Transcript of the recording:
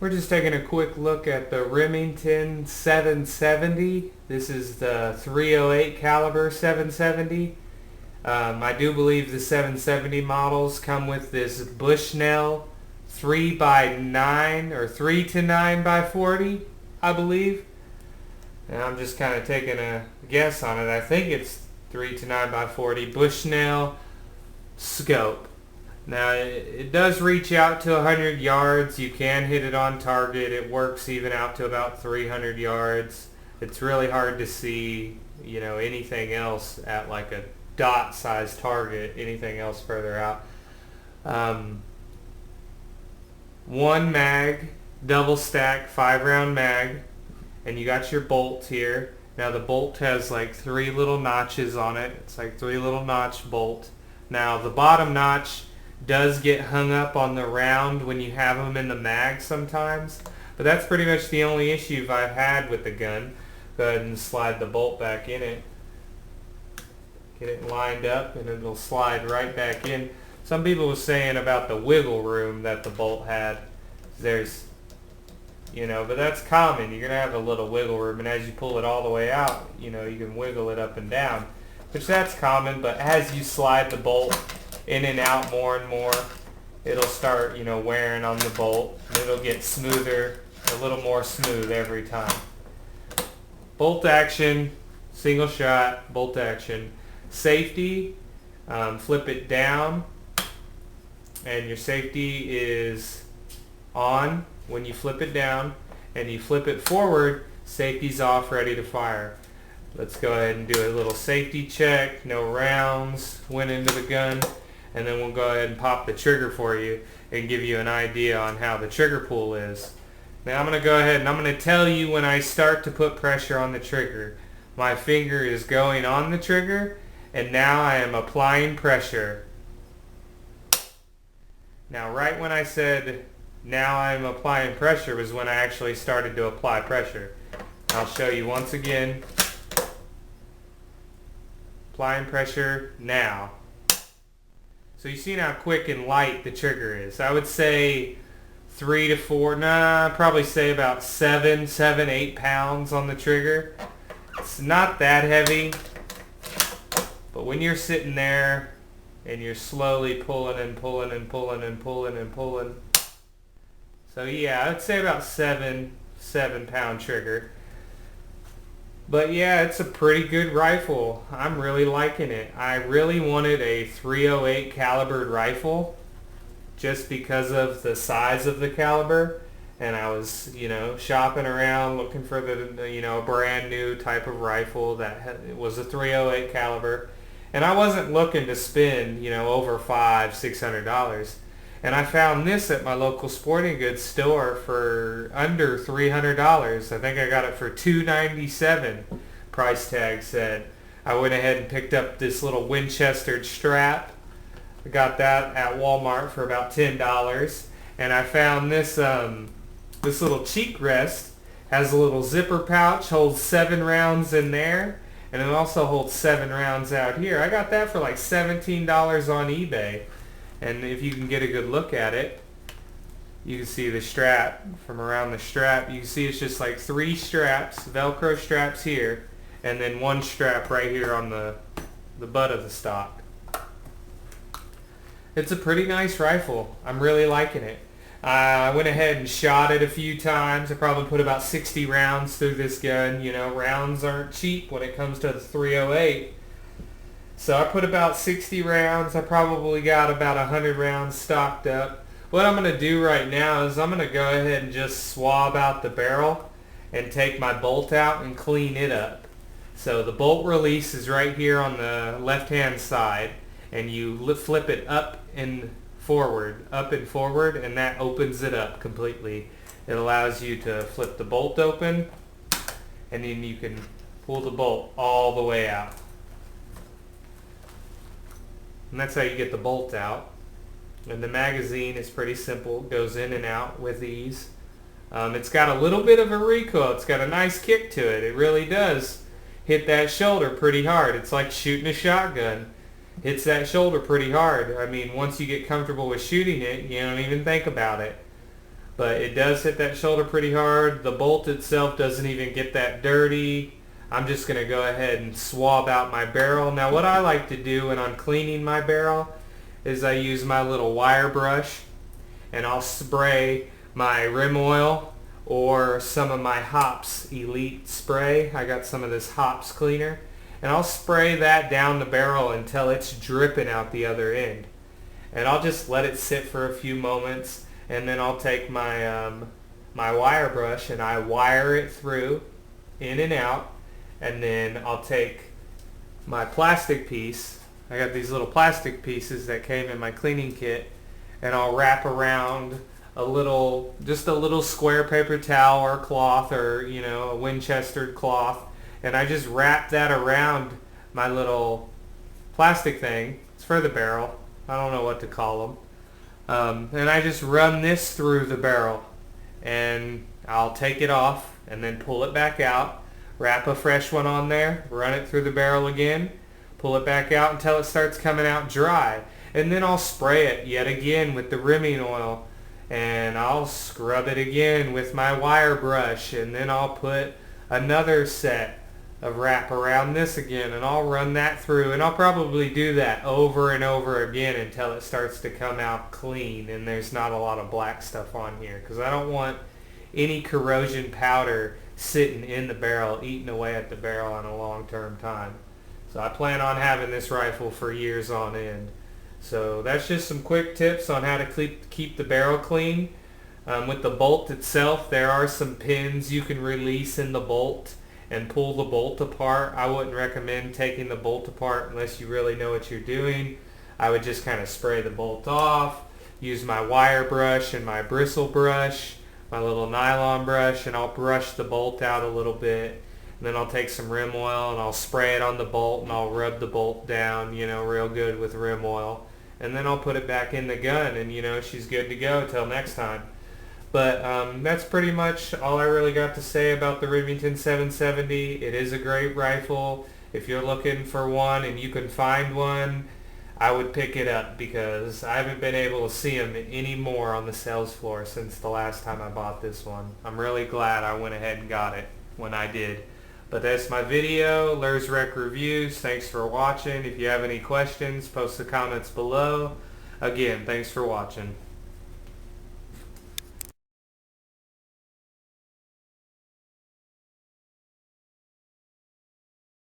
We're just taking a quick look at the Remington770. This is the 308 caliber 770. I do believe the 770 models come with this Bushnell 3x9 or 3 to 9 by 40, I believe. And I'm just kind of taking a guess on it. I think it's 3 to 9 by 40 Bushnell scope. Now it does reach out to 100 yards. You can hit it on target. It works even out to about 300 yards. It's really hard to see, anything else at like a dot size target, anything else further out. One mag, double stack, 5-round mag, and you got your bolt here. Now the bolt has like 3 little notches on it. It's like 3 little notch bolt. Now the bottom notch does get hung up on the round when you have them in the mag sometimes, but that's pretty much the only issue I've had with the gun. Go ahead and slide the bolt back in it. Get it lined up and it'll slide right back in. Some people were saying about the wiggle room that the bolt had. There's, but that's common. You're going to have a little wiggle room, and as you pull it all the way out, you can wiggle it up and down, which that's common, but as you slide the bolt in and out more and more, it'll start, wearing on the bolt, and it'll get smoother, a little more smooth every time. Bolt action, single shot, bolt action. Safety, flip it down, and your safety is on when you flip it down, and you flip it forward, safety's off, ready to fire. Let's go ahead and do a little safety check. No rounds went into the gun. And then we'll go ahead and pop the trigger for you and give you an idea on how the trigger pull is. Now I'm going to go ahead and I'm going to tell you when I start to put pressure on the trigger. My finger is going on the trigger, and now I am applying pressure. Now right when I said now I'm applying pressure was when I actually started to apply pressure. I'll show you once again. Applying pressure now. So you see how quick and light the trigger is. I would say 3 to 4, probably say about 7, 8 pounds on the trigger. It's not that heavy, but when you're sitting there and you're slowly pulling and pulling and pulling and pulling and pulling. So yeah, I'd say about 7 pound trigger. But yeah, it's a pretty good rifle. I'm really liking it. I really wanted a 308 calibered rifle just because of the size of the caliber, and I was, shopping around looking for the, a brand new type of rifle that was a 308 caliber, and I wasn't looking to spend, over $500-600. And I found this at my local sporting goods store for under $300. I think I got it for $297. Price tag said. I went ahead and picked up this little Winchester strap. I got that at Walmart for about $10. And I found this this little cheek rest. Has a little zipper pouch, holds 7 rounds in there, and it also holds 7 rounds out here. I got that for like $17 on eBay. And if you can get a good look at it, you can see the strap from around the strap. You can see it's just like 3 straps, Velcro straps here, and then 1 strap right here on the butt of the stock. It's a pretty nice rifle. I'm really liking it. I went ahead and shot it a few times. I probably put about 60 rounds through this gun. Rounds aren't cheap when it comes to the 308. So I put about 60 rounds. I probably got about 100 rounds stocked up. What I'm going to do right now is I'm going to go ahead and just swab out the barrel and take my bolt out and clean it up. So the bolt release is right here on the left-hand side, and you flip it up and forward, and that opens it up completely. It allows you to flip the bolt open, and then you can pull the bolt all the way out. And that's how you get the bolt out. And the magazine is pretty simple. Goes in and out with ease. It's got a little bit of a recoil. It's got a nice kick to it. It really does hit that shoulder pretty hard. It's like shooting a shotgun. Hits that shoulder pretty hard. I mean, once you get comfortable with shooting it, you don't even think about it. but it does hit that shoulder pretty hard. The bolt itself doesn't even get that dirty. I'm just going to go ahead and swab out my barrel. Now what I like to do when I'm cleaning my barrel is I use my little wire brush, and I'll spray my rim oil or some of my Hops Elite spray. I got some of this Hops cleaner, and I'll spray that down the barrel until it's dripping out the other end. And I'll just let it sit for a few moments, and then I'll take my my wire brush and I wire it through, in and out, and then I'll take my plastic piece. I got these little plastic pieces that came in my cleaning kit, and I'll wrap around just a little square paper towel or cloth, or a Winchester cloth, and I just wrap that around my little plastic thing. It's for the barrel. I don't know what to call them. And I just run this through the barrel, and I'll take it off and then pull it back out, wrap a fresh one on there, run it through the barrel again, pull it back out until it starts coming out dry, and then I'll spray it yet again with the rimming oil, and I'll scrub it again with my wire brush, and then I'll put another set of wrap around this again, and I'll run that through, and I'll probably do that over and over again until it starts to come out clean and there's not a lot of black stuff on here, because I don't want any corrosion powder sitting in the barrel, eating away at the barrel on a long-term time. So I plan on having this rifle for years on end. So that's just some quick tips on how to keep the barrel clean. With the bolt itself, there are some pins you can release in the bolt and pull the bolt apart. I wouldn't recommend taking the bolt apart unless you really know what you're doing. I would just kind of spray the bolt off, use my wire brush and my bristle brush, my little nylon brush, and I'll brush the bolt out a little bit. And then I'll take some rim oil and I'll spray it on the bolt, and I'll rub the bolt down, real good with rim oil. And then I'll put it back in the gun, and she's good to go till next time. But that's pretty much all I really got to say about the Remington 770. It is a great rifle. If you're looking for one and you can find one, I would pick it up, because I haven't been able to see them anymore on the sales floor since the last time I bought this one. I'm really glad I went ahead and got it when I did. But that's my video, LersRecReviews. Thanks for watching. If you have any questions, post the comments below. Again, thanks for watching.